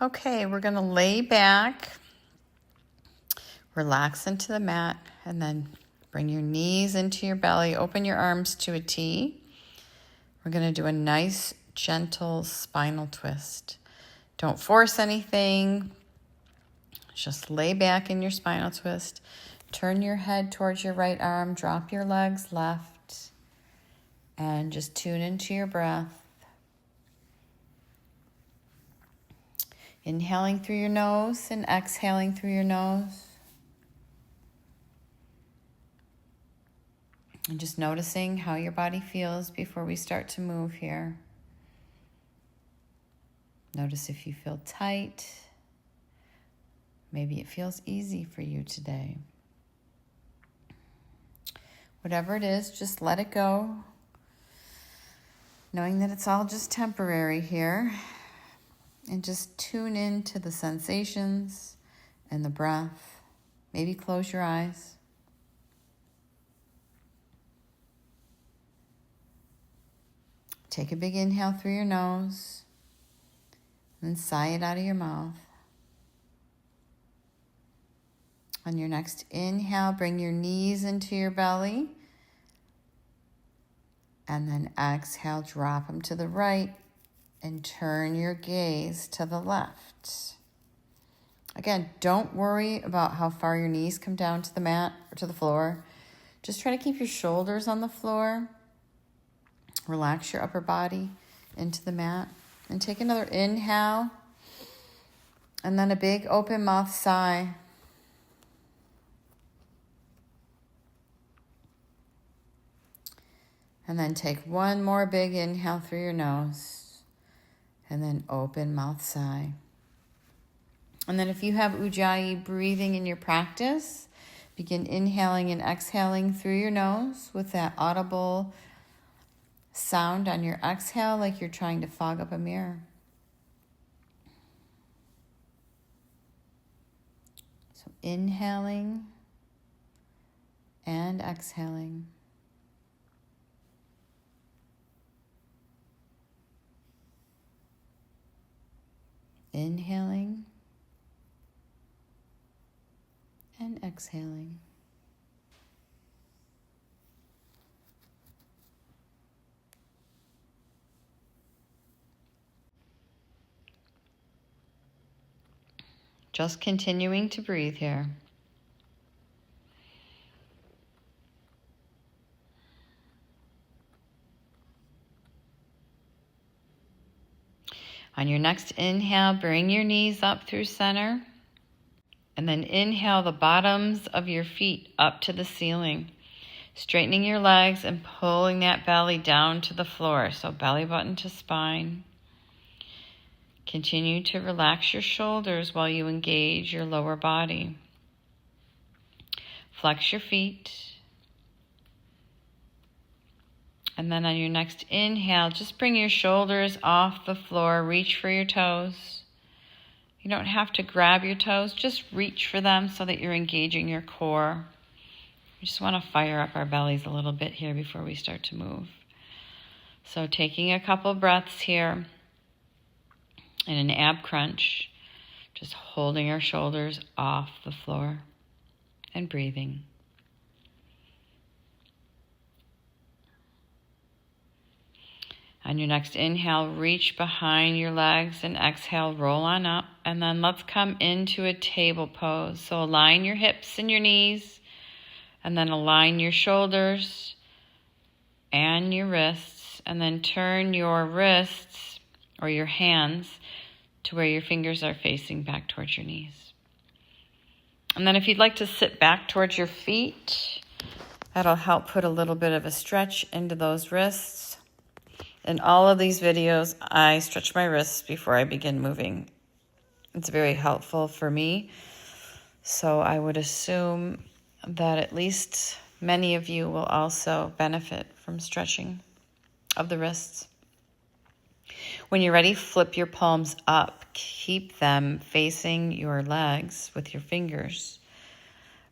Okay, we're gonna lay back, relax into the mat, and then bring your knees into your belly, open your arms to a T. We're gonna do a nice, gentle spinal twist. Don't force anything, just lay back in your spinal twist. Turn your head towards your right arm, drop your legs left, and just tune into your breath. Inhaling through your nose and exhaling through your nose. And just noticing how your body feels before we start to move here. Notice if you feel tight. Maybe it feels easy for you today. Whatever it is, just let it go. Knowing that it's all just temporary here. And just tune into the sensations and the breath. Maybe close your eyes. Take a big inhale through your nose. And then sigh it out of your mouth. On your next inhale, bring your knees into your belly. And then exhale, drop them to the right. And turn your gaze to the left. Again, don't worry about how far your knees come down to the mat or to the floor. Just try to keep your shoulders on the floor. Relax your upper body into the mat. And take another inhale. And then a big open mouth sigh. And then take one more big inhale through your nose. And then open mouth sigh. And then if you have Ujjayi breathing in your practice, begin inhaling and exhaling through your nose with that audible sound on your exhale like you're trying to fog up a mirror. So inhaling and exhaling. Inhaling and exhaling. Just continuing to breathe here. On your next inhale, bring your knees up through center. And then inhale the bottoms of your feet up to the ceiling. Straightening your legs and pulling that belly down to the floor. So belly button to spine. Continue to relax your shoulders while you engage your lower body. Flex your feet. And then on your next inhale, just bring your shoulders off the floor. Reach for your toes. You don't have to grab your toes. Just reach for them so that you're engaging your core. We just want to fire up our bellies a little bit here before we start to move. So taking a couple breaths here in an ab crunch. Just holding our shoulders off the floor and breathing. On your next inhale, reach behind your legs and exhale, roll on up. And then let's come into a table pose. So align your hips and your knees and then align your shoulders and your wrists. And then turn your wrists or your hands to where your fingers are facing back towards your knees. And then if you'd like to sit back towards your feet, that'll help put a little bit of a stretch into those wrists. In all of these videos, I stretch my wrists before I begin moving. It's very helpful for me. So I would assume that at least many of you will also benefit from stretching of the wrists. When you're ready, flip your palms up. Keep them facing your legs with your fingers.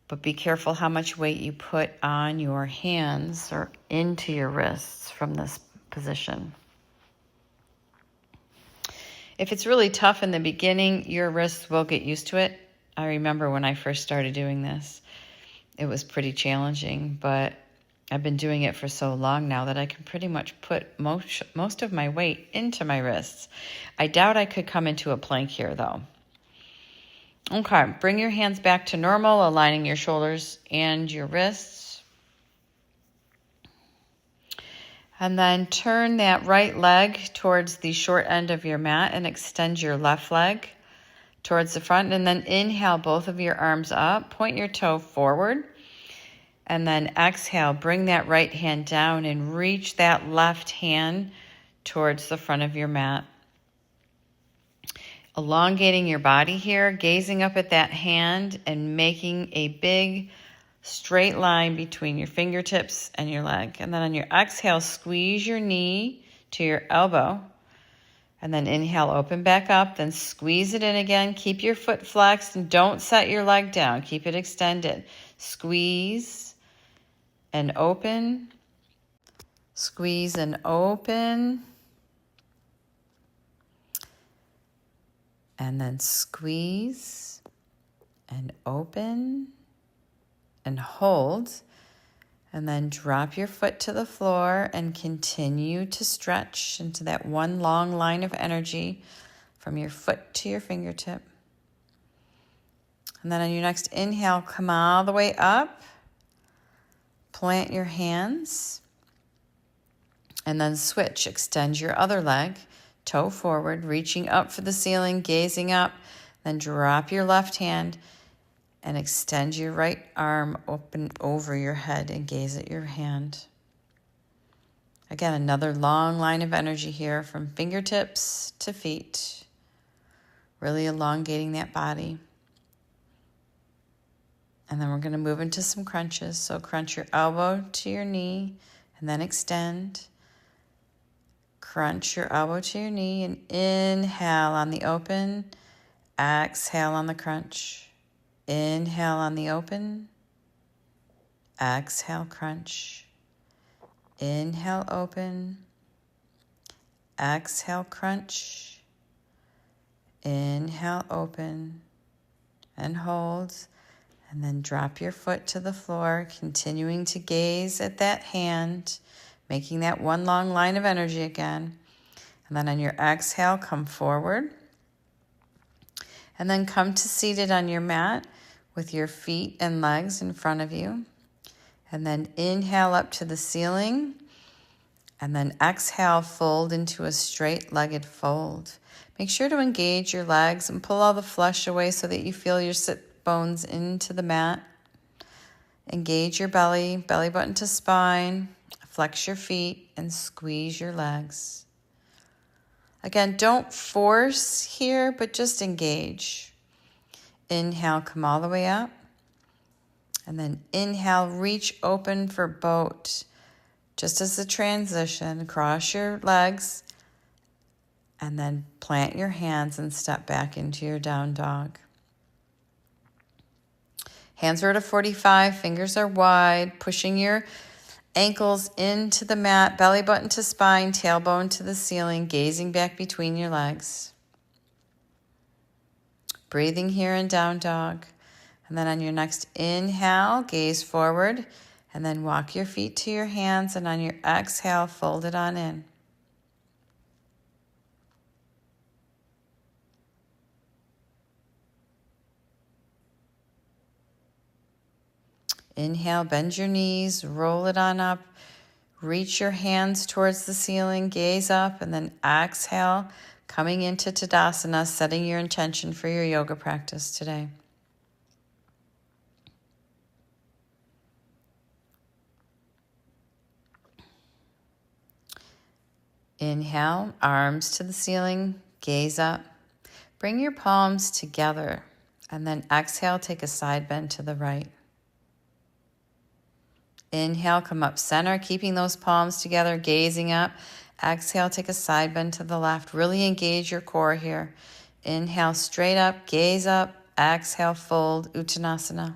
But be careful how much weight you put on your hands or into your wrists from this position. If it's really tough in the beginning, your wrists will get used to it. I remember when I first started doing this, it was pretty challenging, but I've been doing it for so long now that I can pretty much put most of my weight into my wrists. I doubt I could come into a plank here though. Okay, bring your hands back to normal, aligning your shoulders and your wrists. And then turn that right leg towards the short end of your mat and extend your left leg towards the front. And then inhale both of your arms up, point your toe forward. And then exhale, bring that right hand down and reach that left hand towards the front of your mat. Elongating your body here, gazing up at that hand and making a big straight line between your fingertips and your leg. And then on your exhale, squeeze your knee to your elbow. And then inhale, open back up, then squeeze it in again. Keep your foot flexed and don't set your leg down. Keep it extended. Squeeze and open, squeeze and open, and then squeeze and open and hold, and then drop your foot to the floor and continue to stretch into that one long line of energy from your foot to your fingertip. And then on your next inhale, come all the way up. Plant your hands and then switch. Extend your other leg, toe forward, reaching up for the ceiling, gazing up. Then drop your left hand and extend your right arm open over your head and gaze at your hand. Again, another long line of energy here from fingertips to feet, really elongating that body. And then we're going to move into some crunches. So crunch your elbow to your knee and then extend. Crunch your elbow to your knee and inhale on the open. Exhale on the crunch. Inhale on the open. Exhale, crunch. Inhale, open. Exhale, crunch. Inhale, open. And hold. And then drop your foot to the floor, continuing to gaze at that hand, making that one long line of energy again. And then on your exhale, come forward. And then come to seated on your mat with your feet and legs in front of you. And then inhale up to the ceiling. And then exhale, fold into a straight-legged fold. Make sure to engage your legs and pull all the flesh away so that you feel your sit bones into the mat. Engage your belly, belly button to spine. Flex your feet and squeeze your legs. Again, don't force here, but just engage. Inhale, come all the way up. And then inhale, reach open for boat. Just as the transition, cross your legs and then plant your hands and step back into your down dog. Hands are at a 45, fingers are wide, pushing your ankles into the mat, belly button to spine, tailbone to the ceiling, gazing back between your legs. Breathing here in down dog. And then on your next inhale, gaze forward, and then walk your feet to your hands, and on your exhale, fold it on in. Inhale, bend your knees, roll it on up, reach your hands towards the ceiling, gaze up, and then exhale, coming into Tadasana, setting your intention for your yoga practice today. Inhale, arms to the ceiling, gaze up. Bring your palms together, and then exhale, take a side bend to the right. Inhale, come up center, keeping those palms together, gazing up. Exhale, take a side bend to the left. Really engage your core here. Inhale, straight up, gaze up. Exhale, fold, Uttanasana.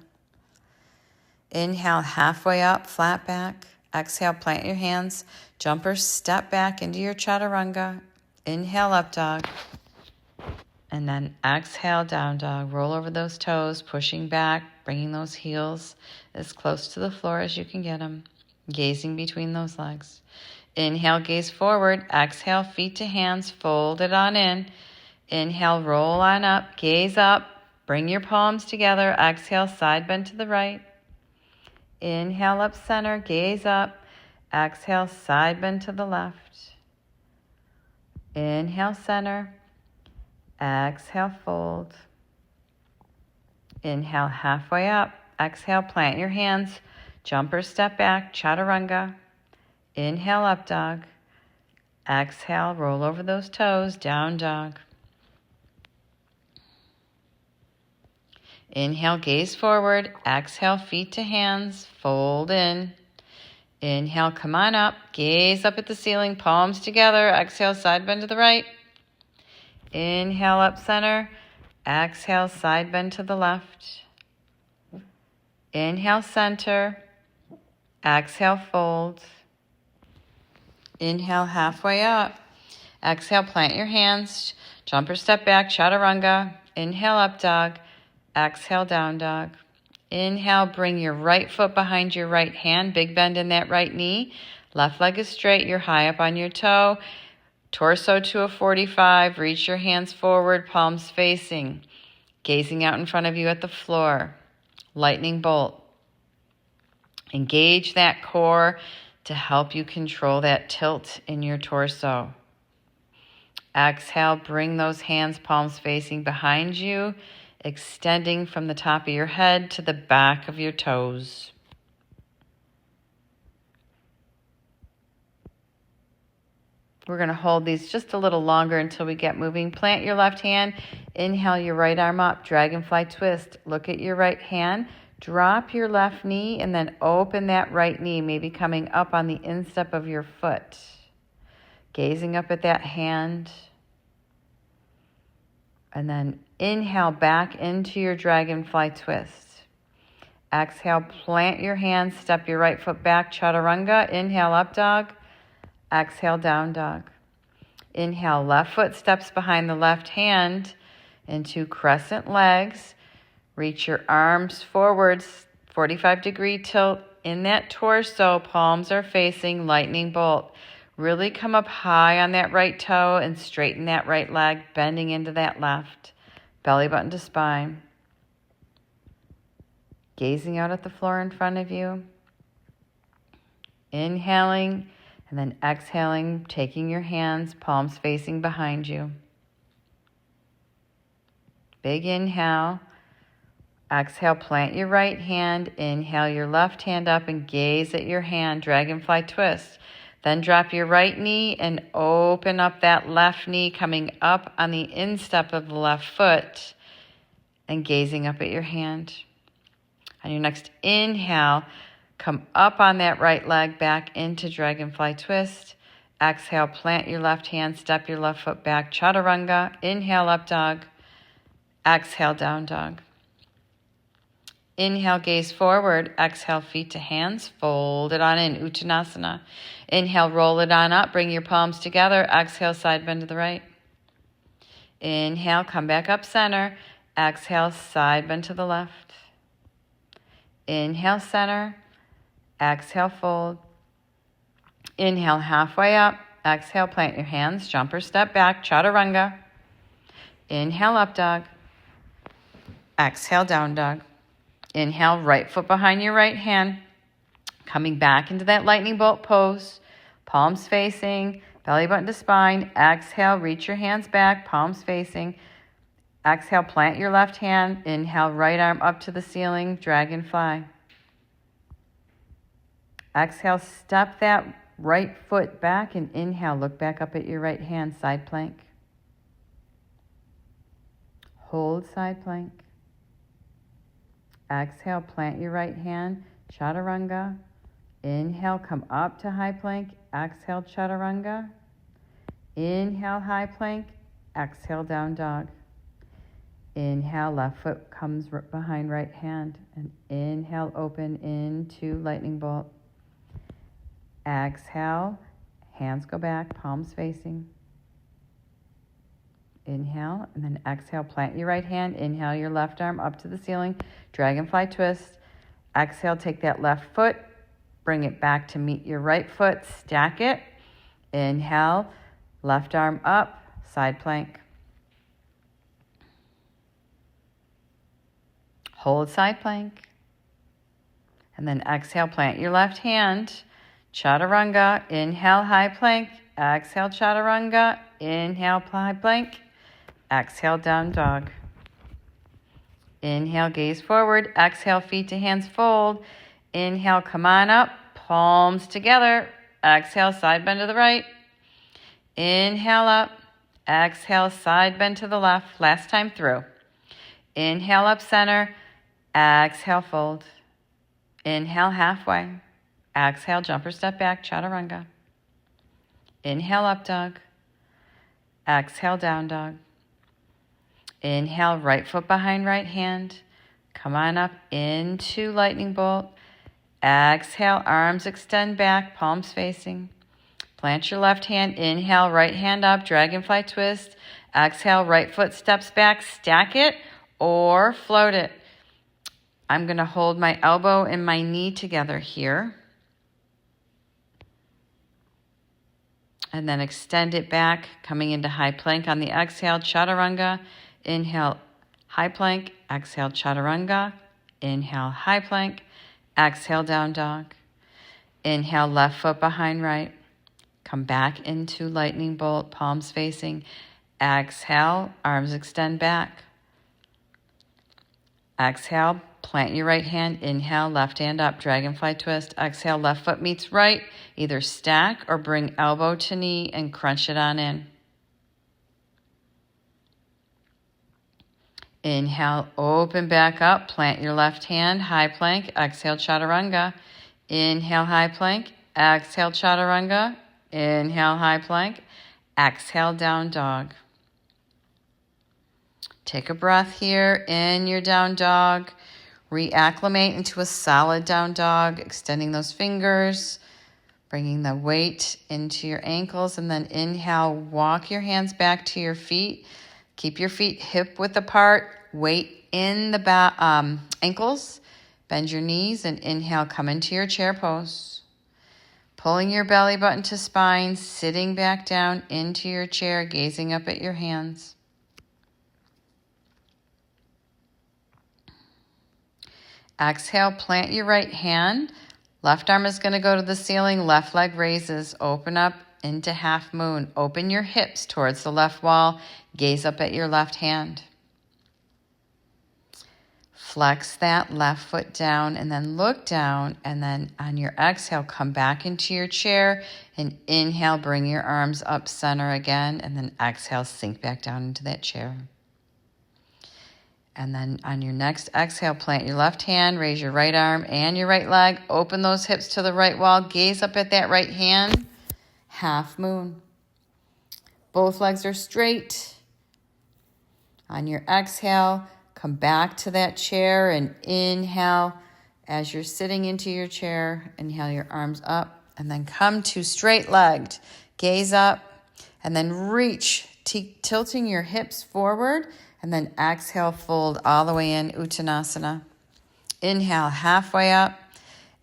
Inhale, halfway up, flat back. Exhale, plant your hands. Jump or step back into your chaturanga. Inhale, up dog. And then exhale, down dog. Roll over those toes, pushing back, bringing those heels as close to the floor as you can get them. Gazing between those legs. Inhale, gaze forward. Exhale, feet to hands, fold it on in. Inhale, roll on up, gaze up. Bring your palms together. Exhale, side bend to the right. Inhale, up center, gaze up. Exhale, side bend to the left. Inhale, center. Exhale, fold. Inhale, halfway up. Exhale, plant your hands. Jump or step back, chaturanga. Inhale, up dog. Exhale, roll over those toes, down dog. Inhale, gaze forward. Exhale, feet to hands, fold in. Inhale, come on up. Gaze up at the ceiling, palms together. Exhale, side bend to the right. Inhale, up center. Exhale, side bend to the left. Inhale, center. Exhale, fold. Inhale, halfway up. Exhale, plant your hands. Jump or step back, chaturanga. Inhale, up dog. Exhale, down dog. Inhale, bring your right foot behind your right hand. Big bend in that right knee. Left leg is straight. You're high up on your toe. Torso to a 45. Reach your hands forward, palms facing. Gazing out in front of you at the floor. Lightning bolt. Engage that core to help you control that tilt in your torso. Exhale, bring those hands, palms facing behind you, extending from the top of your head to the back of your toes. We're going to hold these just a little longer until we get moving. Plant your left hand. Inhale your right arm up. Dragonfly twist. Look at your right hand. Drop your left knee and then open that right knee, maybe coming up on the instep of your foot. Gazing up at that hand. And then inhale back into your dragonfly twist. Exhale, plant your hands, step your right foot back, chaturanga. Inhale, up dog. Exhale, down dog. Inhale, left foot steps behind the left hand into crescent legs. Reach your arms forwards, 45-degree tilt in that torso. Palms are facing, lightning bolt. Really come up high on that right toe and straighten that right leg, bending into that left. Belly button to spine. Gazing out at the floor in front of you. Inhaling and then exhaling, taking your hands, palms facing behind you. Big inhale. Exhale, plant your right hand. Inhale your left hand up and gaze at your hand, dragonfly twist. Then drop your right knee and open up that left knee, coming up on the instep of the left foot and gazing up at your hand. On your next inhale, come up on that right leg back into dragonfly twist. Exhale, plant your left hand, step your left foot back, chaturanga. Inhale, up dog. Exhale, down dog. Inhale, gaze forward. Exhale, feet to hands. Fold it on in, Uttanasana. Inhale, roll it on up. Bring your palms together. Exhale, side bend to the right. Inhale, come back up center. Exhale, side bend to the left. Inhale, center. Exhale, fold. Inhale, halfway up. Exhale, plant your hands. Jump or step back, chaturanga. Inhale, up dog. Exhale, down dog. Inhale, right foot behind your right hand. Coming back into that lightning bolt pose. Palms facing, belly button to spine. Exhale, reach your hands back, palms facing. Exhale, plant your left hand. Inhale, right arm up to the ceiling, dragonfly. Exhale, step that right foot back and inhale, look back up at your right hand, side plank. Hold side plank. Exhale, plant your right hand, chaturanga. Inhale, come up to high plank. Exhale, chaturanga. Inhale, high plank. Exhale, down dog. Inhale, left foot comes behind right hand. And inhale, open into lightning bolt. Exhale, hands go back, palms facing. Inhale, and then exhale, plant your right hand. Inhale, your left arm up to the ceiling. Dragonfly twist. Exhale, take that left foot, bring it back to meet your right foot, stack it. Inhale, left arm up, side plank. Hold side plank. And then exhale, plant your left hand. Chaturanga, inhale, high plank. Exhale, chaturanga. Inhale, high plank. Exhale, down dog. Inhale, gaze forward. Exhale, feet to hands fold. Inhale, come on up. Palms together. Exhale, side bend to the right. Inhale up. Exhale, side bend to the left. Last time through. Inhale up center. Exhale, fold. Inhale, halfway. Exhale, jumper step back, chaturanga. Inhale, up dog. Exhale, down dog. Inhale, right foot behind right hand. Come on up into lightning bolt. Exhale, arms extend back, palms facing. Plant your left hand. Inhale, right hand up, dragonfly twist. Exhale, right foot steps back, stack it or float it. I'm going to hold my elbow and my knee together here. And then extend it back, coming into high plank on the exhale, chaturanga. Inhale, high plank. Exhale, chaturanga. Inhale, high plank. Exhale, down dog. Inhale, left foot behind right. Come back into lightning bolt, palms facing. Exhale, arms extend back. Exhale, plant your right hand. Inhale, left hand up, dragonfly twist. Exhale, left foot meets right. Either stack or bring elbow to knee and crunch it on in. Inhale, open back up, plant your left hand, high plank. Exhale, chaturanga. Inhale, high plank. Exhale, chaturanga. Inhale, high plank. Exhale, down dog. Take a breath here in your down dog. Reacclimate into a solid down dog, extending those fingers, bringing the weight into your ankles, and then inhale, walk your hands back to your feet. Keep your feet hip width apart, weight in the ankles, bend your knees, and inhale, come into your chair pose. Pulling your belly button to spine, sitting back down into your chair, gazing up at your hands. Exhale, plant your right hand. Left arm is going to go to the ceiling. Left leg raises. Open up into half moon. Open your hips towards the left wall. Gaze up at your left hand. Flex that left foot down and then look down. And then on your exhale, come back into your chair and inhale, bring your arms up center again. And then exhale, sink back down into that chair. And then on your next exhale, plant your left hand, raise your right arm and your right leg. Open those hips to the right wall. Gaze up at that right hand. Half moon. Both legs are straight. On your exhale, come back to that chair and inhale. As you're sitting into your chair, inhale your arms up and then come to straight legged. Gaze up and then reach, tilting your hips forward. And then exhale, fold all the way in, Uttanasana. Inhale, halfway up.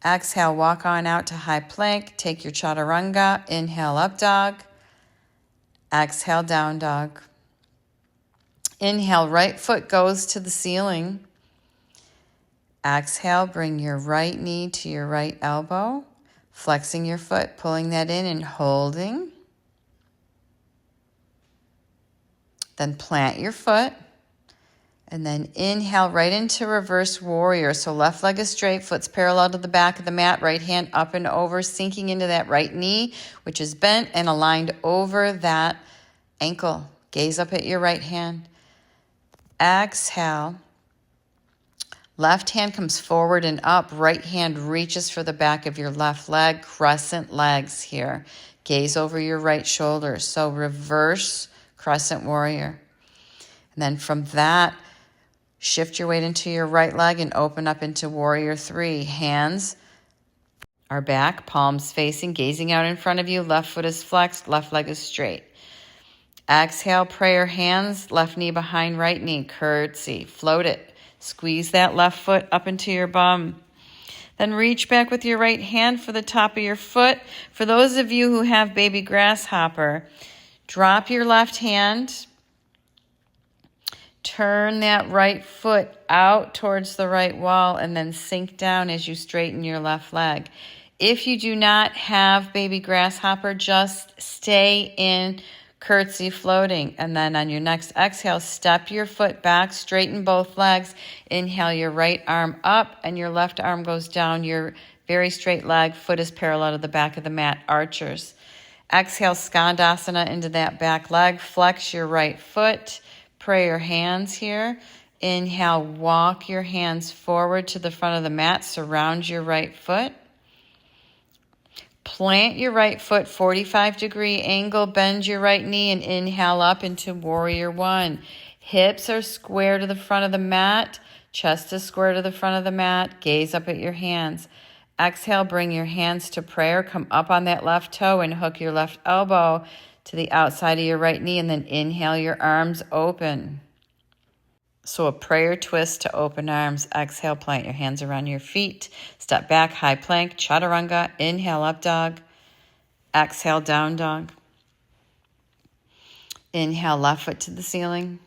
Exhale, walk on out to high plank. Take your chaturanga. Inhale, up dog. Exhale, down dog. Inhale, right foot goes to the ceiling. Exhale, bring your right knee to your right elbow. Flexing your foot, pulling that in and holding. Then plant your foot. And then inhale right into reverse warrior. So left leg is straight, foot's parallel to the back of the mat, right hand up and over, sinking into that right knee, which is bent and aligned over that ankle. Gaze up at your right hand. Exhale. Left hand comes forward and up. Right hand reaches for the back of your left leg. Crescent legs here. Gaze over your right shoulder. So reverse crescent warrior. And then from that, shift your weight into your right leg and open up into warrior three. Hands are back, palms facing, gazing out in front of you. Left foot is flexed, left leg is straight. Exhale, prayer hands, left knee behind right knee, curtsy, float it. Squeeze that left foot up into your bum. Then reach back with your right hand for the top of your foot. For those of you who have baby grasshopper, drop your left hand. Turn that right foot out towards the right wall and then sink down as you straighten your left leg. If you do not have baby grasshopper, just stay in curtsy floating. And then on your next exhale, step your foot back, straighten both legs. Inhale your right arm up and your left arm goes down. Your very straight leg, foot is parallel to the back of the mat, archers. Exhale, Skandasana into that back leg. Flex your right foot. Pray your hands here. Inhale, walk your hands forward to the front of the mat. Surround your right foot. Plant your right foot, 45-degree angle. Bend your right knee and inhale up into warrior one. Hips are square to the front of the mat. Chest is square to the front of the mat. Gaze up at your hands. Exhale, bring your hands to prayer. Come up on that left toe and hook your left elbow to the outside of your right knee, and then inhale your arms open. So a prayer twist to open arms. Exhale, plant your hands around your feet. Step back, high plank, chaturanga. Inhale, up dog. Exhale, down dog. Inhale, left foot to the ceiling.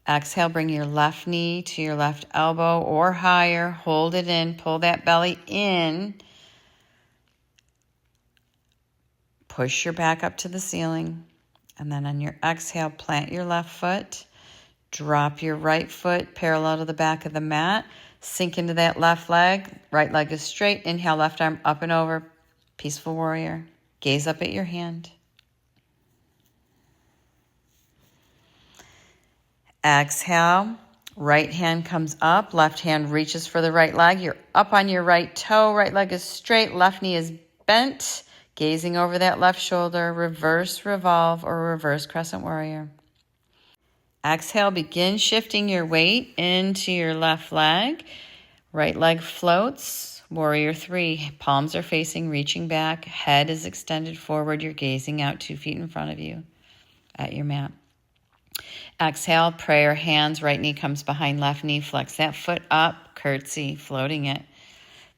Exhale, bring your left knee to your left elbow or higher. Hold it in, pull that belly in. Push your back up to the ceiling. And then on your exhale, plant your left foot. Drop your right foot parallel to the back of the mat. Sink into that left leg. Right leg is straight. Inhale, left arm up and over. Peaceful warrior. Gaze up at your hand. Exhale. Right hand comes up. Left hand reaches for the right leg. You're up on your right toe. Right leg is straight. Left knee is bent. Gazing over that left shoulder. Reverse revolve or reverse crescent warrior. Exhale, begin shifting your weight into your left leg. Right leg floats. Warrior three. Palms are facing, reaching back. Head is extended forward. You're gazing out 2 feet in front of you at your mat. Exhale, prayer hands. Right knee comes behind left knee. Flex that foot up. Curtsy, floating it.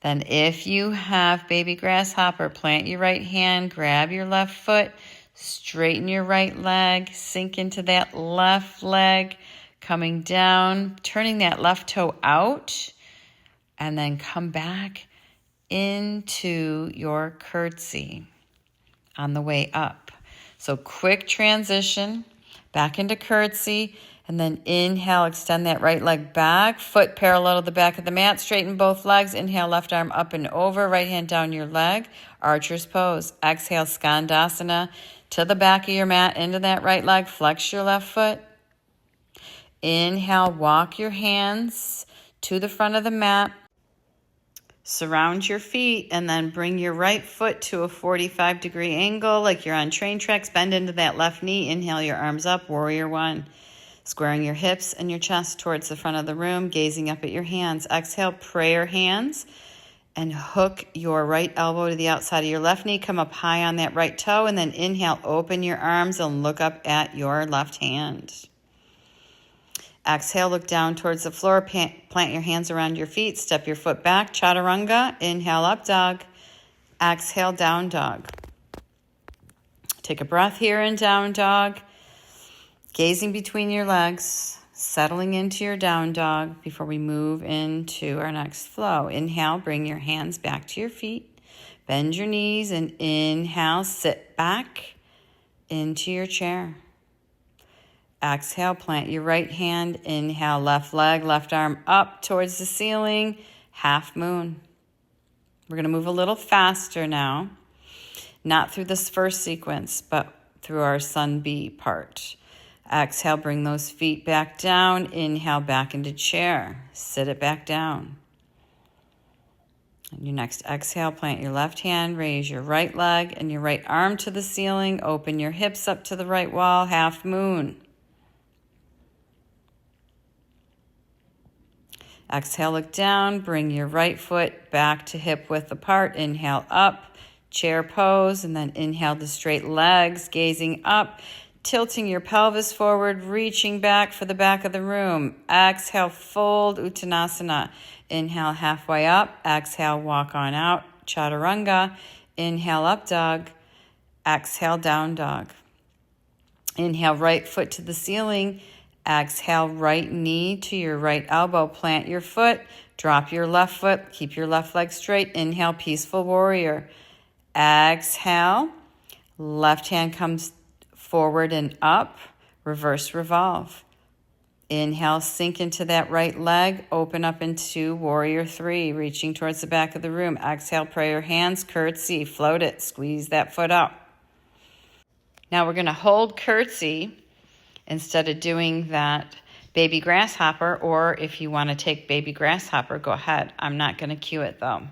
Then if you have baby grasshopper, plant your right hand. Grab your left foot. Straighten your right leg, sink into that left leg, coming down, turning that left toe out, and then come back into your curtsy on the way up. So quick transition, back into curtsy, and then inhale, extend that right leg back, foot parallel to the back of the mat, straighten both legs, inhale, left arm up and over, right hand down your leg, archer's pose. Exhale, Skandasana, to the back of your mat, into that right leg, flex your left foot. Inhale, walk your hands to the front of the mat. Surround your feet and then bring your right foot to a 45-degree angle like you're on train tracks. Bend into that left knee. Inhale your arms up, warrior one. Squaring your hips and your chest towards the front of the room, gazing up at your hands. Exhale, prayer hands. And hook your right elbow to the outside of your left knee. Come up high on that right toe. And then inhale, open your arms and look up at your left hand. Exhale, look down towards the floor. Plant your hands around your feet. Step your foot back. Chaturanga. Inhale, up dog. Exhale, down dog. Take a breath here in down dog. Gazing between your legs. Settling into your down dog before we move into our next flow. Inhale, bring your hands back to your feet. Bend your knees and inhale, sit back into your chair. Exhale, plant your right hand. Inhale, left leg, left arm up towards the ceiling. Half moon. We're going to move a little faster now. Not through this first sequence, but through our sun bee part. Exhale, bring those feet back down. Inhale, back into chair. Sit it back down. And your next exhale, plant your left hand, raise your right leg and your right arm to the ceiling. Open your hips up to the right wall, half moon. Exhale, look down. Bring your right foot back to hip width apart. Inhale up, chair pose, and then inhale to straight legs, gazing up. tilting your pelvis forward, reaching back for the back of the room. Exhale, fold Uttanasana. Inhale, halfway up. Exhale, walk on out, Chaturanga. Inhale, up dog. Exhale, down dog. Inhale, right foot to the ceiling. Exhale, right knee to your right elbow. Plant your foot. Drop your left foot. Keep your left leg straight. Inhale, peaceful warrior. Exhale, left hand comes forward and up. Reverse revolve. Inhale, sink into that right leg. Open up into warrior three, reaching towards the back of the room. Exhale, prayer hands, curtsy, float it. Squeeze that foot up. Now we're going to hold curtsy instead of doing that baby grasshopper, or if you want to take baby grasshopper, go ahead. I'm not going to cue it though.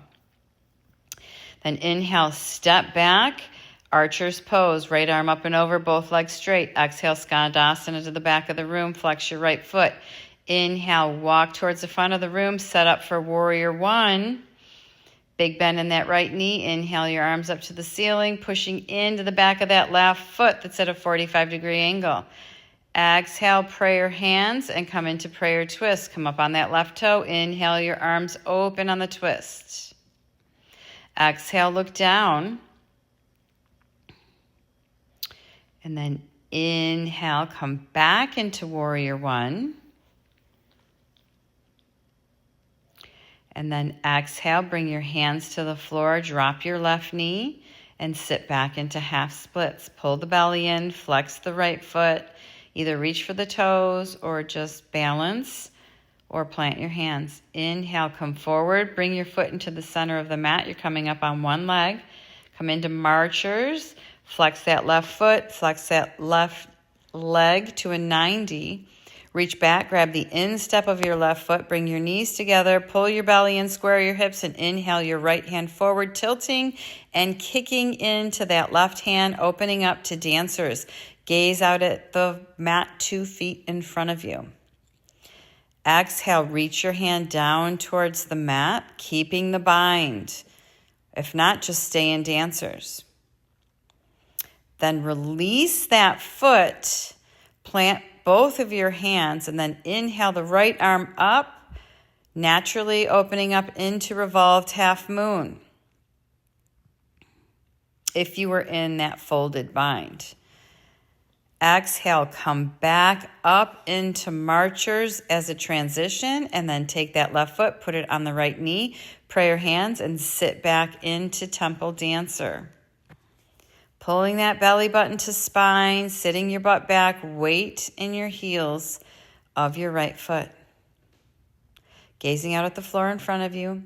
Then inhale, step back, archer's pose, right arm up and over, both legs straight. Exhale, Skandasana to the back of the room, flex your right foot. Inhale, walk towards the front of the room, set up for warrior one. Big bend in that right knee. Inhale your arms up to the ceiling, pushing into the back of that left foot that's at a 45-degree angle. Exhale, prayer hands, and come into prayer twist. Come up on that left toe. Inhale your arms open on the twist. Exhale, look down. And then inhale, come back into warrior one. And then exhale, bring your hands to the floor, drop your left knee, and sit back into half splits. Pull the belly in, flex the right foot, either reach for the toes or just balance or plant your hands. Inhale, come forward, bring your foot into the center of the mat. You're coming up on one leg. Come into marchers, flex that left foot, flex that left leg to a 90. Reach back, grab the instep of your left foot, bring your knees together, pull your belly in, square your hips, and inhale your right hand forward, tilting and kicking into that left hand, opening up to dancers. Gaze out at the mat 2 feet in front of you. Exhale, reach your hand down towards the mat, keeping the bind. If not, just stay in dancers. Then release that foot, plant both of your hands, and then inhale the right arm up, naturally opening up into revolved half moon. If you were in that folded bind. Exhale, come back up into marchers as a transition, and then take that left foot, put it on the right knee, prayer hands, and sit back into temple dancer. Pulling that belly button to spine, sitting your butt back, weight in your heels of your right foot. Gazing out at the floor in front of you.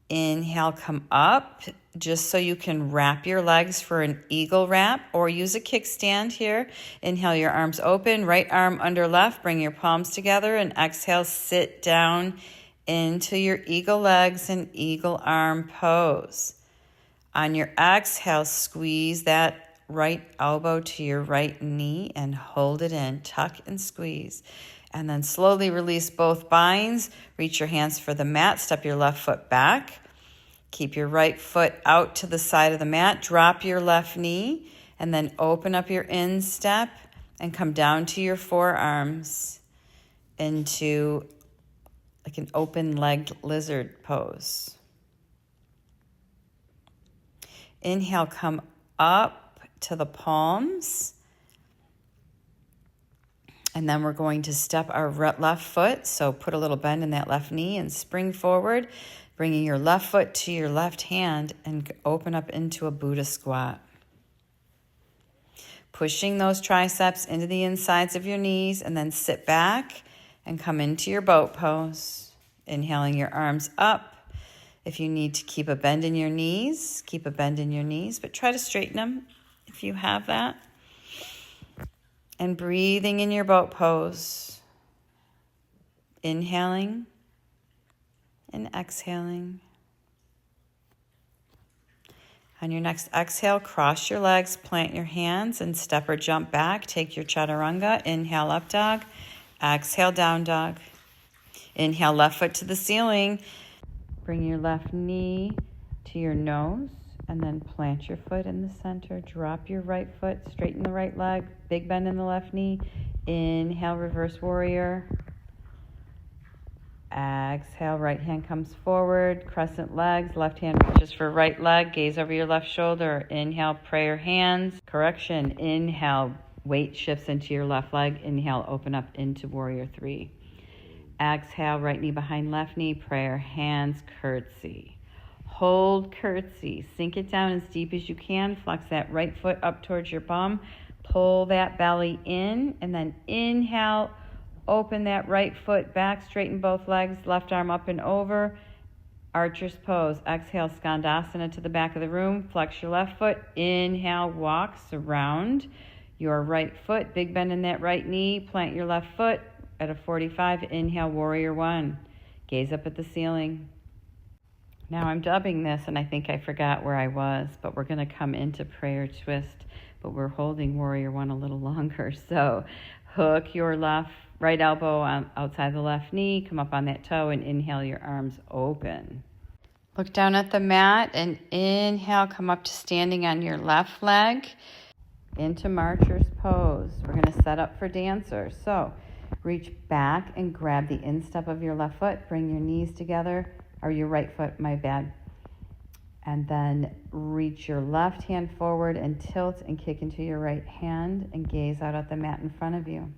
Inhale, come up, just so you can wrap your legs for an eagle wrap or use a kickstand here. Inhale, your arms open, right arm under left, bring your palms together, and exhale, sit down into your eagle legs and eagle arm pose. On your exhale, squeeze that right elbow to your right knee and hold it in. Tuck and squeeze. And then slowly release both binds. Reach your hands for the mat. Step your left foot back. Keep your right foot out to the side of the mat. Drop your left knee. And then open up your instep and come down to your forearms into like an open-legged lizard pose. Inhale, come up to the palms. And then we're going to step our left foot. So put a little bend in that left knee and spring forward, bringing your left foot to your left hand and open up into a Buddha squat. Pushing those triceps into the insides of your knees, and then sit back and come into your boat pose. Inhaling your arms up. If you need to keep a bend in your knees, keep a bend in your knees, but try to straighten them if you have that. And breathing in your boat pose. Inhaling and exhaling. On your next exhale, cross your legs, plant your hands, and step or jump back. Take your chaturanga. Inhale, up dog. Exhale, down dog. Inhale, left foot to the ceiling. Bring your left knee to your nose. And then plant your foot in the center. Drop your right foot, straighten the right leg, big bend in the left knee. Inhale, reverse warrior. Exhale, right hand comes forward, crescent legs, left hand reaches for right leg, gaze over your left shoulder. Inhale, prayer hands. Correction, inhale, weight shifts into your left leg. Inhale, open up into warrior three. Exhale, right knee behind left knee, prayer hands, curtsy. Hold curtsy, sink it down as deep as you can, flex that right foot up towards your bum, pull that belly in, and then inhale, open that right foot back, straighten both legs, left arm up and over, archer's pose. Exhale, skandasana to the back of the room, flex your left foot, inhale, walk, surround your right foot, big bend in that right knee, plant your left foot at a 45, inhale, warrior one, gaze up at the ceiling. Now I'm dubbing this and I think I forgot where I was, but we're going to come into prayer twist, but we're holding warrior one a little longer. So hook your right elbow outside the left knee, come up on that toe and inhale, your arms open. Look down at the mat and inhale, come up to standing on your left leg into marcher's pose. We're going to set up for dancer. So reach back and grab the instep of your left foot, bring your knees together, or your right foot, my bad. And then reach your left hand forward and tilt and kick into your right hand and gaze out at the mat in front of you.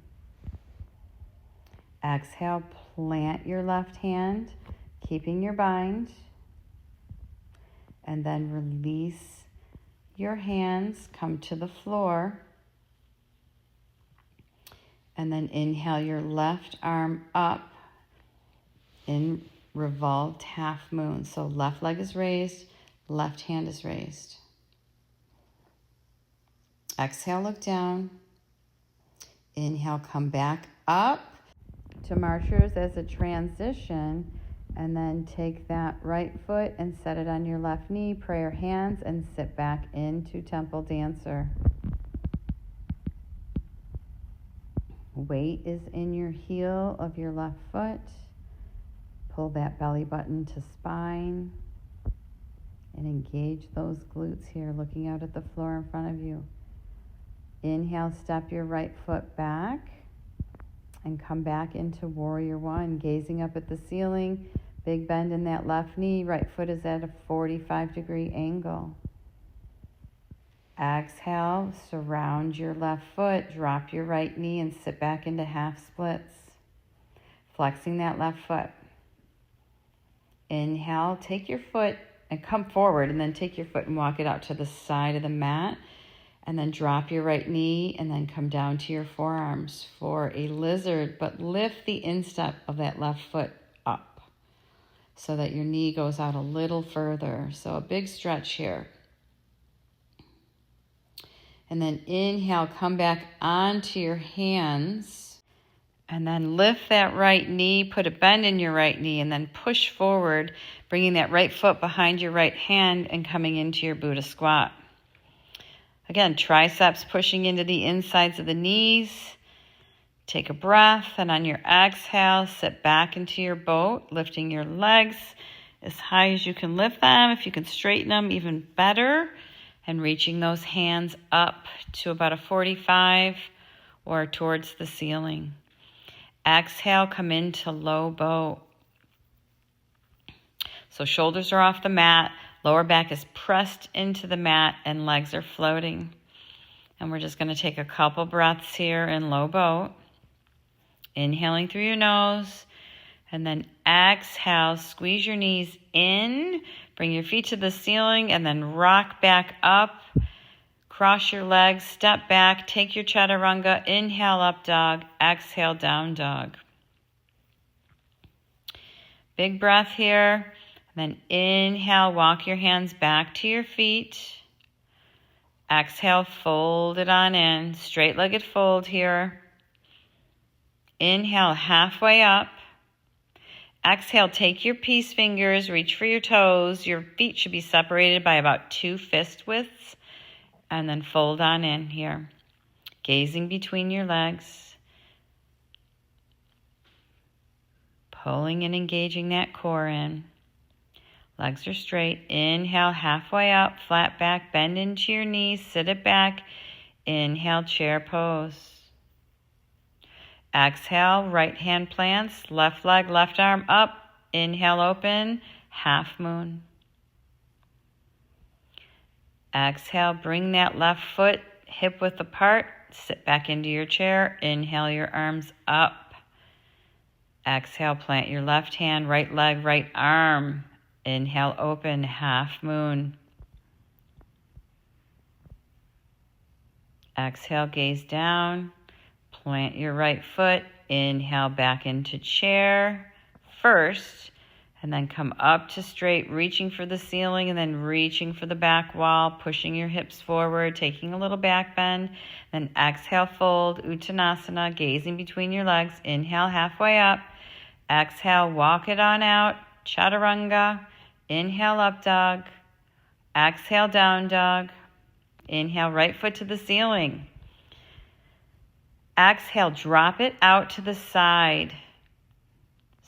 Exhale, plant your left hand, keeping your bind. And then release your hands, come to the floor. And then inhale your left arm up in revolved half moon. So left leg is raised, left hand is raised. Exhale, look down. Inhale, come back up to marchers as a transition, and then take that right foot and set it on your left knee, prayer hands, and sit back into temple dancer. Weight is in your heel of your left foot. Pull that belly button to spine and engage those glutes here, looking out at the floor in front of you. Inhale, step your right foot back and come back into warrior one, gazing up at the ceiling, big bend in that left knee, right foot is at a 45-degree angle. Exhale, surround your left foot, drop your right knee and sit back into half splits, flexing that left foot. Inhale, take your foot and come forward, and then take your foot and walk it out to the side of the mat, and then drop your right knee and then come down to your forearms for a lizard, but lift the instep of that left foot up so that your knee goes out a little further. So a big stretch here. And then inhale, come back onto your hands, and then lift that right knee, put a bend in your right knee, and then push forward, bringing that right foot behind your right hand and coming into your Buddha squat. Again, triceps pushing into the insides of the knees. Take a breath, and on your exhale, sit back into your boat, lifting your legs as high as you can lift them. If you can straighten them, even better. And reaching those hands up to about a 45 or towards the ceiling. Exhale, come into low boat. So shoulders are off the mat, lower back is pressed into the mat, and legs are floating. And we're just going to take a couple breaths here in low boat. Inhaling through your nose, and then exhale, squeeze your knees in, bring your feet to the ceiling, and then rock back up. Cross your legs, step back, take your chaturanga, inhale up dog, exhale down dog. Big breath here, then inhale, walk your hands back to your feet. Exhale, fold it on in, straight-legged fold here. Inhale, halfway up. Exhale, take your peace fingers, reach for your toes. Your feet should be separated by about 2 fist widths. And then fold on in here. Gazing between your legs. Pulling and engaging that core in. Legs are straight. Inhale, halfway up, flat back, bend into your knees, sit it back. Inhale, chair pose. Exhale, right hand plants, left leg, left arm up. Inhale, open, half moon. Exhale, bring that left foot hip width apart, sit back into your chair. Inhale, your arms up. Exhale, plant your left hand, right leg, right arm. Inhale, open, half moon. Exhale, gaze down. Plant your right foot. Inhale, back into chair first. And then come up to straight, reaching for the ceiling and then reaching for the back wall, pushing your hips forward, taking a little back bend. Then exhale, fold, Uttanasana, gazing between your legs. Inhale, halfway up. Exhale, walk it on out, Chaturanga. Inhale, up dog. Exhale, down dog. Inhale, right foot to the ceiling. Exhale, drop it out to the side.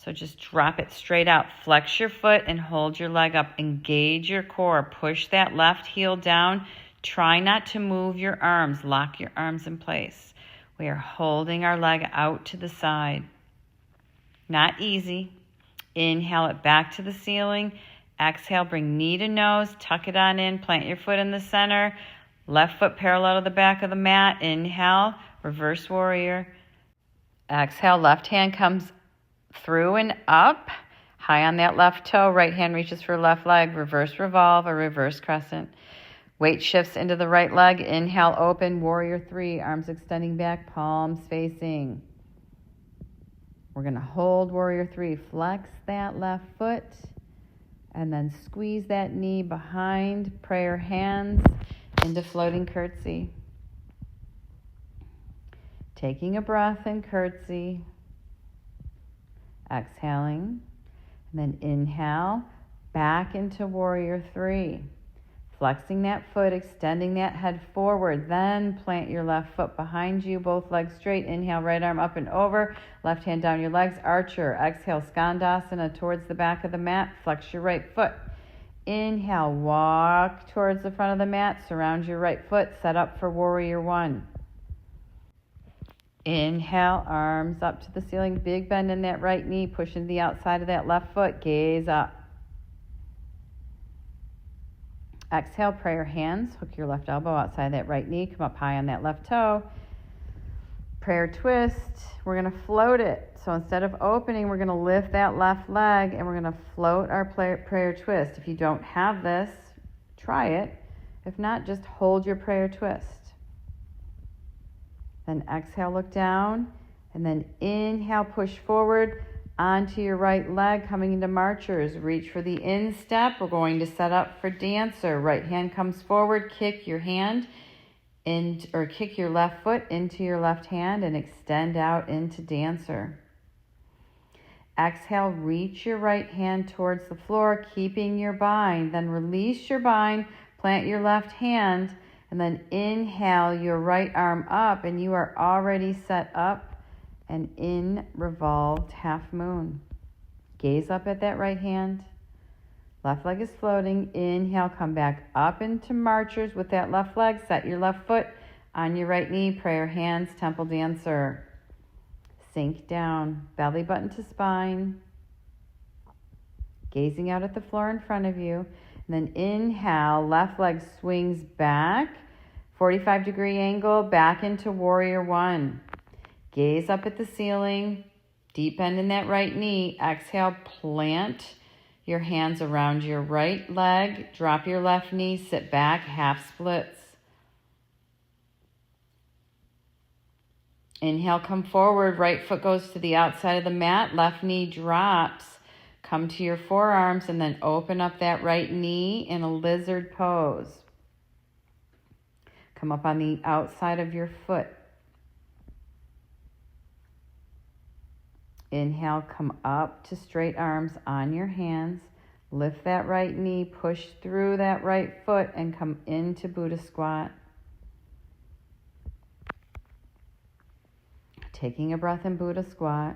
So just drop it straight out. Flex your foot and hold your leg up. Engage your core. Push that left heel down. Try not to move your arms. Lock your arms in place. We are holding our leg out to the side. Not easy. Inhale it back to the ceiling. Exhale, bring knee to nose. Tuck it on in. Plant your foot in the center. Left foot parallel to the back of the mat. Inhale, reverse warrior. Exhale, left hand comes through and up, high on that left toe, right hand reaches for left leg, reverse revolve or reverse crescent. Weight shifts into the right leg. Inhale, open, warrior three, arms extending back, palms facing. We're going to hold warrior three, flex that left foot, and then squeeze that knee behind, prayer hands into floating curtsy. Taking a breath and curtsy. Exhaling, and then inhale, back into warrior three. Flexing that foot, extending that head forward, then plant your left foot behind you, both legs straight. Inhale, right arm up and over, left hand down your legs, archer. Exhale, Skandasana towards the back of the mat, flex your right foot. Inhale, walk towards the front of the mat, surround your right foot, set up for warrior one. Inhale, arms up to the ceiling, big bend in that right knee, push into the outside of that left foot, gaze up. Exhale, prayer hands, hook your left elbow outside that right knee, come up high on that left toe. Prayer twist, we're going to float it. So instead of opening, we're going to lift that left leg and we're going to float our prayer twist. If you don't have this, try it. If not, just hold your prayer twist. Then exhale, look down, and then inhale, push forward onto your right leg, coming into marchers. Reach for the instep. We're going to set up for dancer. Right hand comes forward, kick your hand or kick your left foot into your left hand and extend out into dancer. Exhale, reach your right hand towards the floor, keeping your bind. Then release your bind, plant your left hand, and then inhale your right arm up, and you are already set up and in revolved half moon. Gaze up at that right hand. Left leg is floating. Inhale, come back up into marchers with that left leg. Set your left foot on your right knee. Prayer hands, temple dancer. Sink down, belly button to spine. Gazing out at the floor in front of you. And then inhale, left leg swings back, 45-degree angle, back into warrior one. Gaze up at the ceiling, deep bend in that right knee. Exhale, plant your hands around your right leg, drop your left knee, sit back, half splits. Inhale, come forward, right foot goes to the outside of the mat, left knee drops. Come to your forearms and then open up that right knee in a lizard pose. Come up on the outside of your foot. Inhale, come up to straight arms on your hands. Lift that right knee, push through that right foot and come into Buddha squat. Taking a breath in Buddha squat.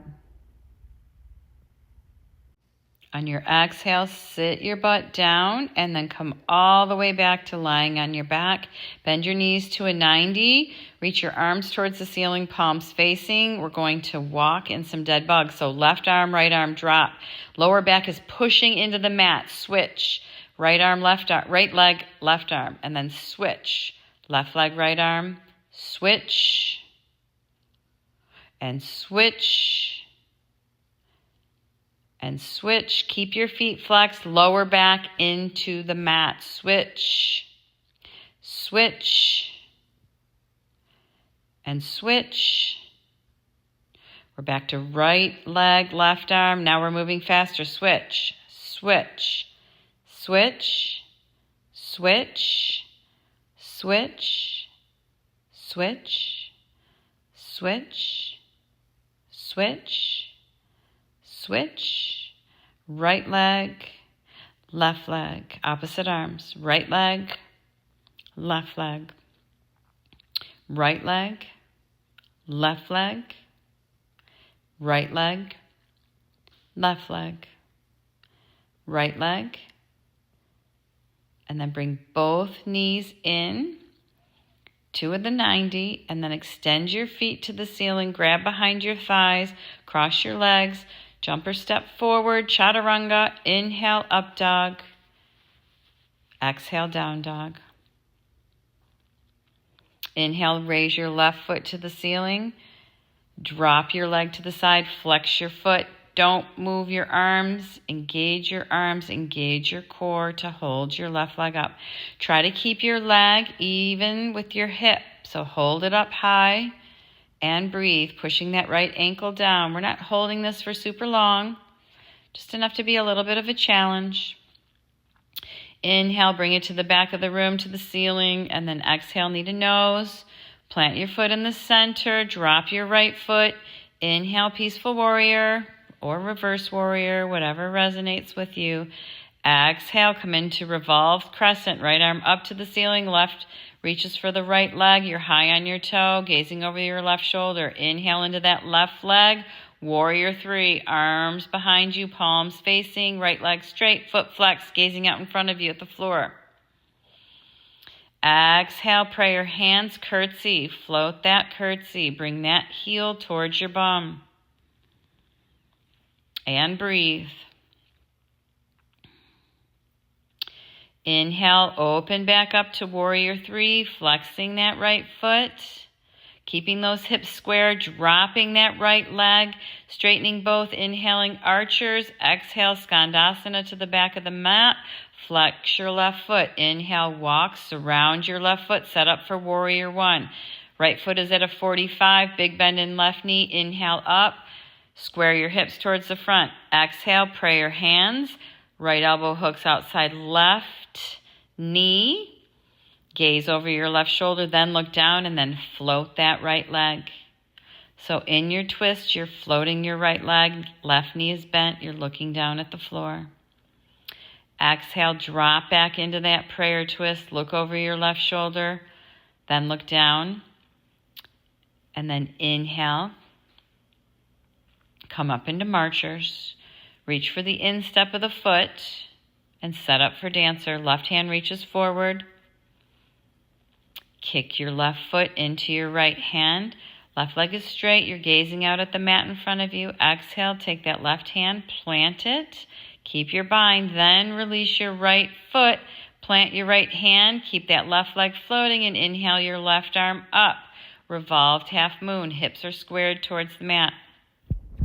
On your exhale, sit your butt down and then come all the way back to lying on your back. Bend your knees to a 90. Reach your arms towards the ceiling, palms facing. We're going to walk in some dead bugs. So left arm, right arm, drop. Lower back is pushing into the mat. Switch. Right arm, left arm, right leg, left arm, and then switch. Left leg, right arm, switch, and switch. And switch. Keep your feet flexed. Lower back into the mat. Switch. Switch. And switch. We're back to right leg, left arm. Now we're moving faster. Switch. Switch. Switch. Switch. Switch. Switch. Switch. Switch. Switch. Right leg, left leg, opposite arms. Right leg, left leg. Right leg, left leg. Right leg, left leg. Right leg. And then bring both knees in to the 90, and then extend your feet to the ceiling. Grab behind your thighs, cross your legs. Jump or step forward, chaturanga. Inhale, up dog. Exhale, down dog. Inhale, raise your left foot to the ceiling. Drop your leg to the side, flex your foot. Don't move your arms. Engage your arms, engage your core to hold your left leg up. Try to keep your leg even with your hip. So hold it up high. And breathe, pushing that right ankle down. We're not holding this for super long, just enough to be a little bit of a challenge. Inhale, bring it to the back of the room, to the ceiling, and then exhale, knee to nose. Plant your foot in the center, drop your right foot. Inhale, peaceful warrior or reverse warrior, whatever resonates with you. Exhale, come into revolved crescent, right arm up to the ceiling, left reaches for the right leg. You're high on your toe, gazing over your left shoulder. Inhale into that left leg. Warrior 3, arms behind you, palms facing, right leg straight, foot flexed, gazing out in front of you at the floor. Exhale, pray your hands, curtsy. Float that curtsy. Bring that heel towards your bum. And breathe. Inhale, open back up to warrior 3, flexing that right foot, keeping those hips square, dropping that right leg, straightening both, inhaling archers. Exhale, skandasana to the back of the mat, flex your left foot. Inhale, walk, surround your left foot, set up for warrior 1. Right foot is at a 45, big bend in left knee. Inhale up, square your hips towards the front. Exhale, pray your hands. Right elbow hooks outside left knee. Gaze over your left shoulder, then look down and then float that right leg. So in your twist, you're floating your right leg. Left knee is bent. You're looking down at the floor. Exhale, drop back into that prayer twist. Look over your left shoulder, then look down. And then inhale. Come up into marchers. Reach for the instep of the foot and set up for dancer. Left hand reaches forward. Kick your left foot into your right hand. Left leg is straight. You're gazing out at the mat in front of you. Exhale, take that left hand, plant it. Keep your bind, then release your right foot. Plant your right hand. Keep that left leg floating and inhale your left arm up. Revolved half moon. Hips are squared towards the mat.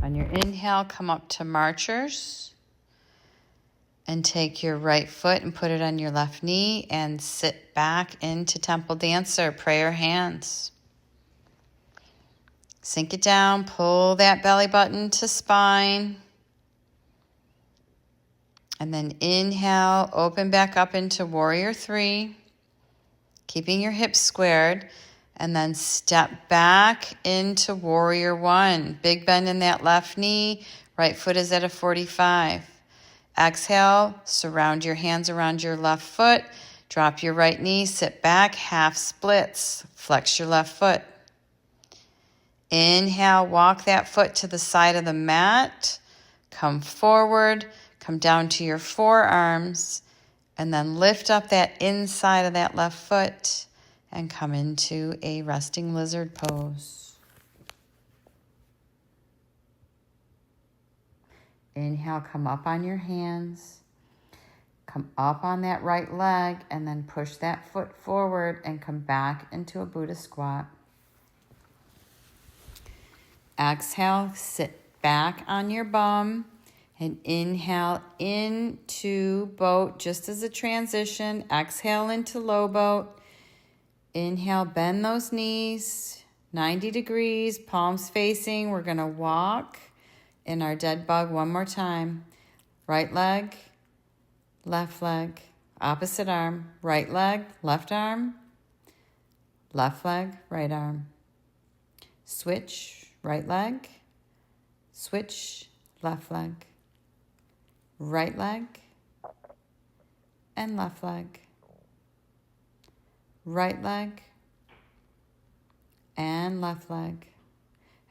On your inhale, come up to marchers and take your right foot and put it on your left knee and sit back into temple dancer, prayer hands. Sink it down, pull that belly button to spine. And then inhale, open back up into warrior 3, keeping your hips squared. And then step back into warrior 1. Big bend in that left knee. Right foot is at a 45. Exhale, surround your hands around your left foot. Drop your right knee, sit back, half splits. Flex your left foot. Inhale, walk that foot to the side of the mat. Come forward, Come down to your forearms and then lift up that inside of that left foot and come into a resting lizard pose. Inhale, come up on your hands. Come up on that right leg and then push that foot forward and come back into a Buddha squat. Exhale, sit back on your bum and inhale into boat just as a transition. Exhale into low boat. Inhale, bend those knees, 90 degrees, palms facing. We're gonna walk in our dead bug one more time. Right leg, left leg, opposite arm, right leg, left arm, left leg, right arm. Switch, right leg, switch, left leg, right leg, and left leg, right leg, and left leg,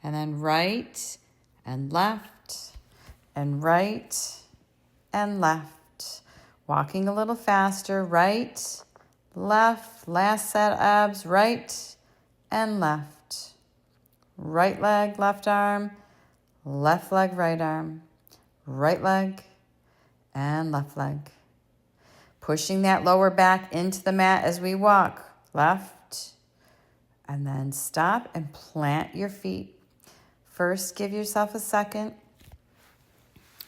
and then right and left, and right and left. Walking a little faster, right, left, last set of abs, right and left. Right leg, left arm, left leg, right arm, right leg and left leg. Pushing that lower back into the mat as we walk, left, and then stop and plant your feet. First, give yourself a second.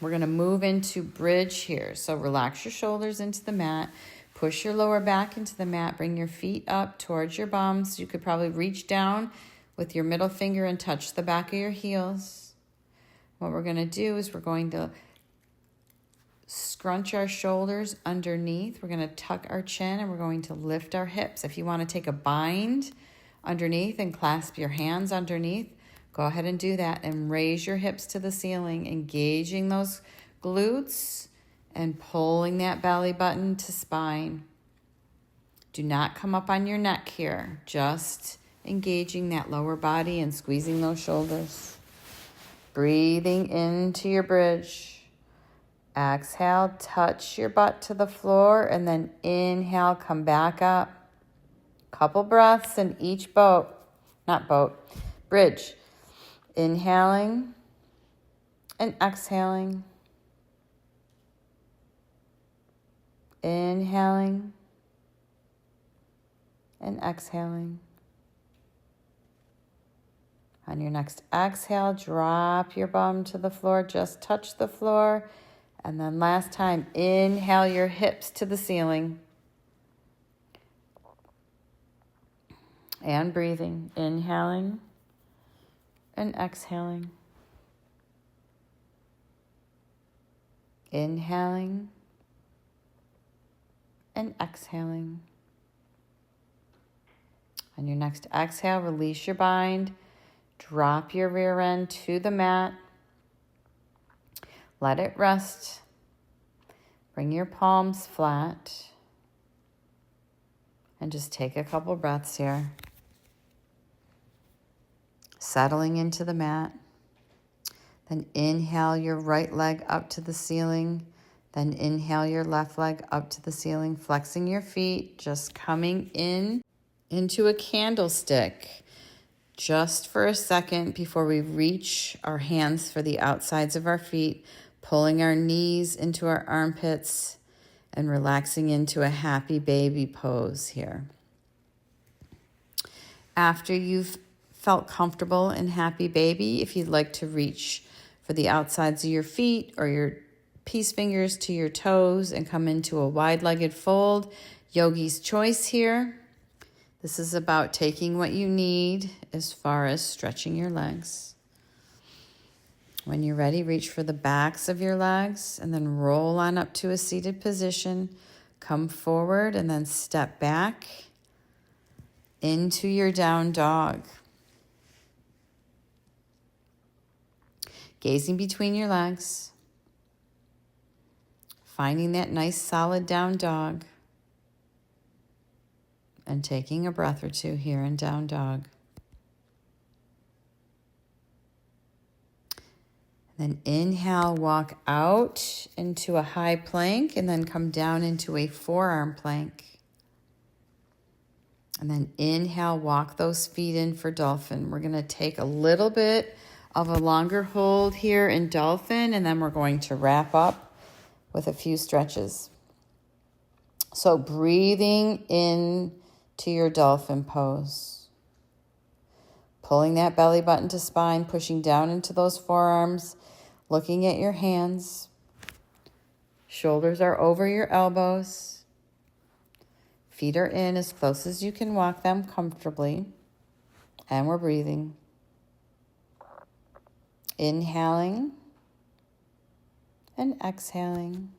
We're going to move into bridge here. So relax your shoulders into the mat. Push your lower back into the mat. Bring your feet up towards your bums. You could probably reach down with your middle finger and touch the back of your heels. What we're going to do is we're going to scrunch our shoulders underneath. We're going to tuck our chin and we're going to lift our hips. If you want to take a bind underneath and clasp your hands underneath, go ahead and do that and raise your hips to the ceiling, engaging those glutes and pulling that belly button to spine. Do not come up on your neck here, just engaging that lower body and squeezing those shoulders. Breathing into your bridge. Exhale, touch your butt to the floor and then inhale, come back up. Couple breaths in each bridge. Inhaling and exhaling. Inhaling and exhaling. On your next exhale, drop your bum to the floor. Just touch the floor. And then last time, inhale your hips to the ceiling. And breathing. Inhaling and exhaling. Inhaling and exhaling. On your next exhale, release your bind. Drop your rear end to the mat. Let it rest. Bring your palms flat. And just take a couple breaths here. Settling into the mat. Then inhale your right leg up to the ceiling. Then inhale your left leg up to the ceiling, flexing your feet, just coming into a candlestick just for a second before we reach our hands for the outsides of our feet, pulling our knees into our armpits and relaxing into a happy baby pose here. After you've felt comfortable in happy baby, if you'd like to reach for the outsides of your feet or your peace fingers to your toes and come into a wide-legged fold, yogi's choice here. This is about taking what you need as far as stretching your legs. When you're ready, reach for the backs of your legs and then roll on up to a seated position. Come forward and then step back into your down dog. Gazing between your legs. Finding that nice solid down dog. And taking a breath or two here in down dog. Then inhale, walk out into a high plank, and then come down into a forearm plank. And then inhale, walk those feet in for dolphin. We're going to take a little bit of a longer hold here in dolphin, and then we're going to wrap up with a few stretches. So breathing in to your dolphin pose. Pulling that belly button to spine, pushing down into those forearms, looking at your hands. Shoulders are over your elbows. Feet are in as close as you can walk them comfortably. And we're breathing. Inhaling and exhaling.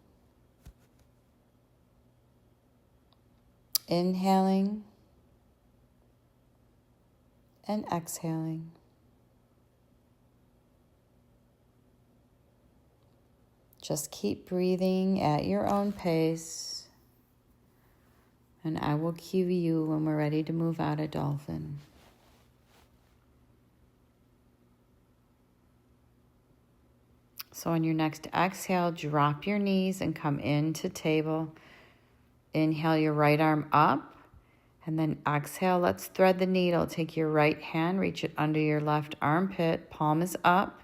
Inhaling and exhaling. Just keep breathing at your own pace, and I will cue you when we're ready to move out of dolphin. So on your next exhale, drop your knees and come into table. Inhale your right arm up, and then exhale, let's thread the needle. Take your right hand, reach it under your left armpit, palm is up.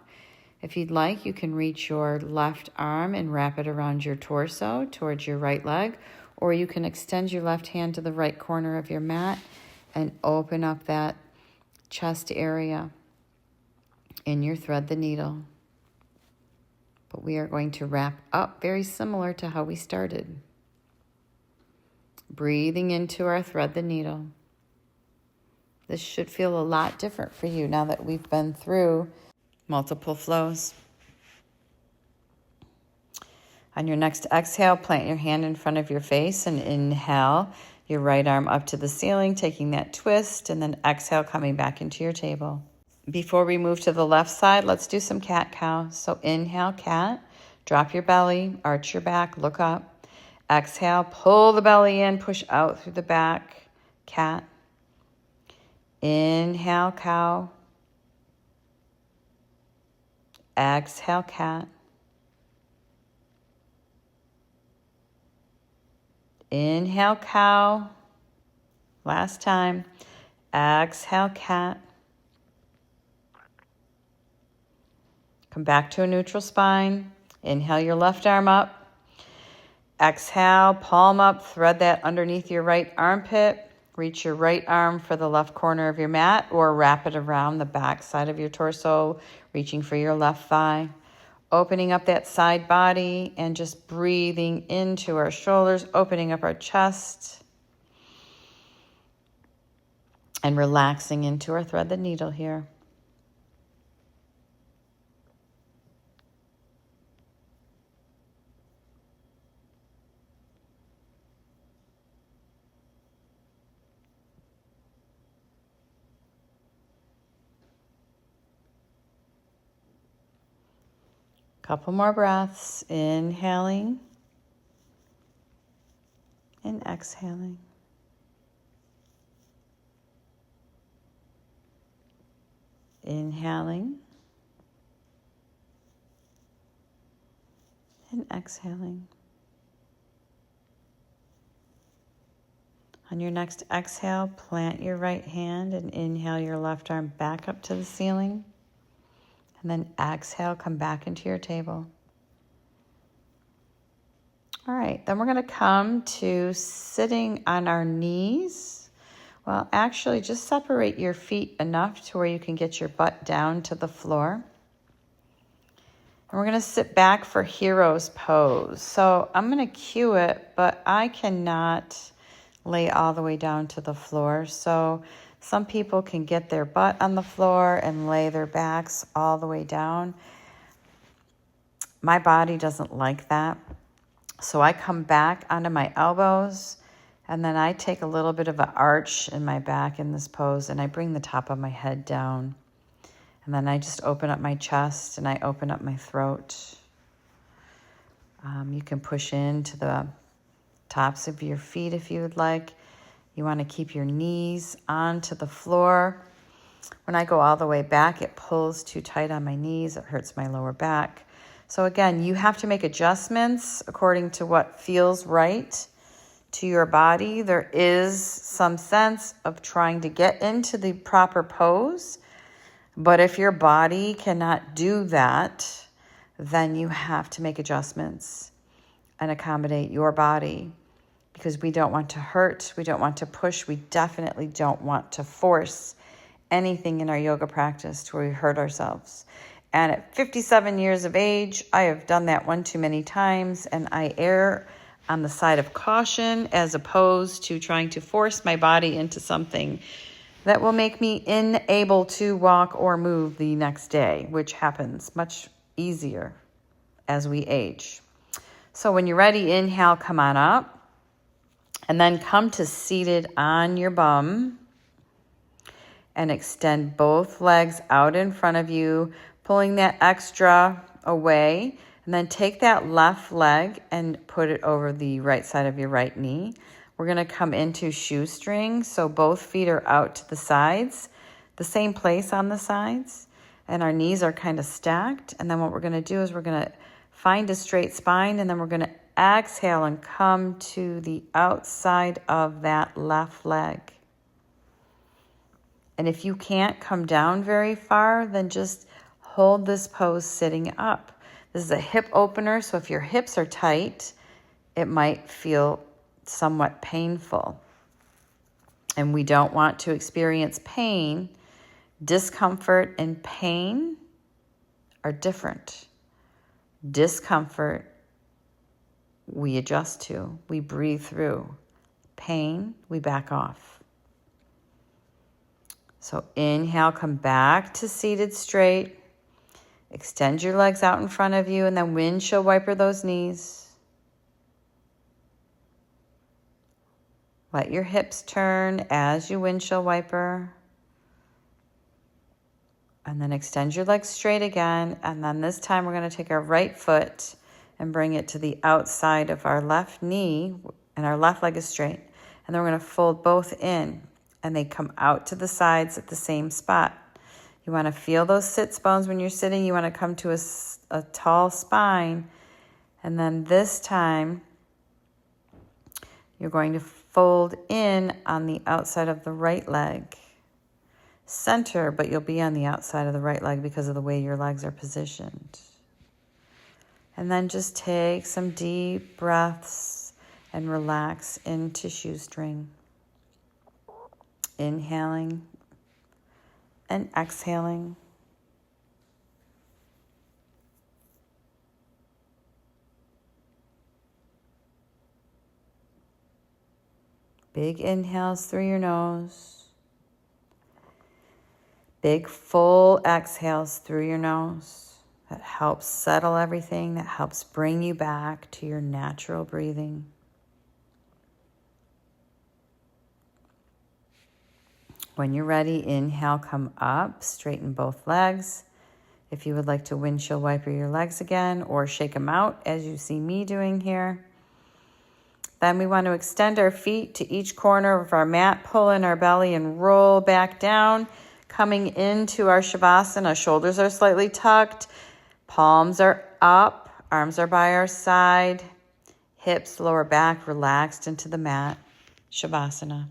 If you'd like, you can reach your left arm and wrap it around your torso towards your right leg, or you can extend your left hand to the right corner of your mat and open up that chest area in your thread the needle. But we are going to wrap up very similar to how we started. Breathing into our thread the needle. This should feel a lot different for you now that we've been through multiple flows. On your next exhale, plant your hand in front of your face and inhale your right arm up to the ceiling, taking that twist, and then exhale, coming back into your table. Before we move to the left side, let's do some cat-cow. So inhale, cat, drop your belly, arch your back, look up. Exhale, pull the belly in, push out through the back, cat. Inhale, cow. Exhale, cat. Inhale, cow. Last time. Exhale, cat. Come back to a neutral spine. Inhale your left arm up. Exhale, palm up, thread that underneath your right armpit. Reach your right arm for the left corner of your mat or wrap it around the back side of your torso, reaching for your left thigh. Opening up that side body and just breathing into our shoulders, opening up our chest, and relaxing into our thread the needle here. Couple more breaths, inhaling and exhaling. Inhaling and exhaling. On your next exhale, plant your right hand and inhale your left arm back up to the ceiling. And then exhale, come back into your table. All right, then we're going to come to sitting on our knees. Well, actually, just separate your feet enough to where you can get your butt down to the floor. And we're going to sit back for hero's pose. So I'm going to cue it, but I cannot lay all the way down to the floor. So some people can get their butt on the floor and lay their backs all the way down. My body doesn't like that. So I come back onto my elbows, and then I take a little bit of an arch in my back in this pose, and I bring the top of my head down. And then I just open up my chest, and I open up my throat. You can push into the tops of your feet if you would like. You want to keep your knees onto the floor. When I go all the way back, it pulls too tight on my knees. It hurts my lower back. So again, you have to make adjustments according to what feels right to your body. There is some sense of trying to get into the proper pose, but if your body cannot do that, then you have to make adjustments and accommodate your body, because we don't want to hurt, we don't want to push, we definitely don't want to force anything in our yoga practice to where we hurt ourselves. And at 57 years of age, I have done that one too many times, and I err on the side of caution as opposed to trying to force my body into something that will make me unable to walk or move the next day, which happens much easier as we age. So when you're ready, inhale, come on up, and then come to seated on your bum and extend both legs out in front of you, pulling that extra away, and then take that left leg and put it over the right side of your right knee. We're going to come into shoestring, so both feet are out to the sides, the same place on the sides, and our knees are kind of stacked. And then what we're going to do is we're going to find a straight spine, and then we're going to exhale and come to the outside of that left leg. And if you can't come down very far, then just hold this pose sitting up. This is a hip opener, so if your hips are tight, it might feel somewhat painful. And we don't want to experience pain. Discomfort and pain are different. Discomfort, we adjust to, we breathe through. Pain, we back off. So inhale, come back to seated straight. Extend your legs out in front of you, and then windshield wiper those knees. Let your hips turn as you windshield wiper. And then extend your legs straight again. And then this time we're going to take our right foot and bring it to the outside of our left knee, and our left leg is straight. And then we're going to fold both in, and they come out to the sides at the same spot. You want to feel those sits bones when you're sitting. You want to come to a tall spine. And then this time, you're going to fold in on the outside of the right leg. Center, but you'll be on the outside of the right leg because of the way your legs are positioned. And then just take some deep breaths and relax into shoestring. Inhaling and exhaling. Big inhales through your nose. Big full exhales through your nose. That helps settle everything. That helps bring you back to your natural breathing. When you're ready, inhale, come up, straighten both legs. If you would like to windshield wiper your legs again or shake them out as you see me doing here. Then we want to extend our feet to each corner of our mat, pull in our belly and roll back down, coming into our Shavasana. Shoulders are slightly tucked, palms are up, arms are by our side, hips, lower back relaxed into the mat, Shavasana.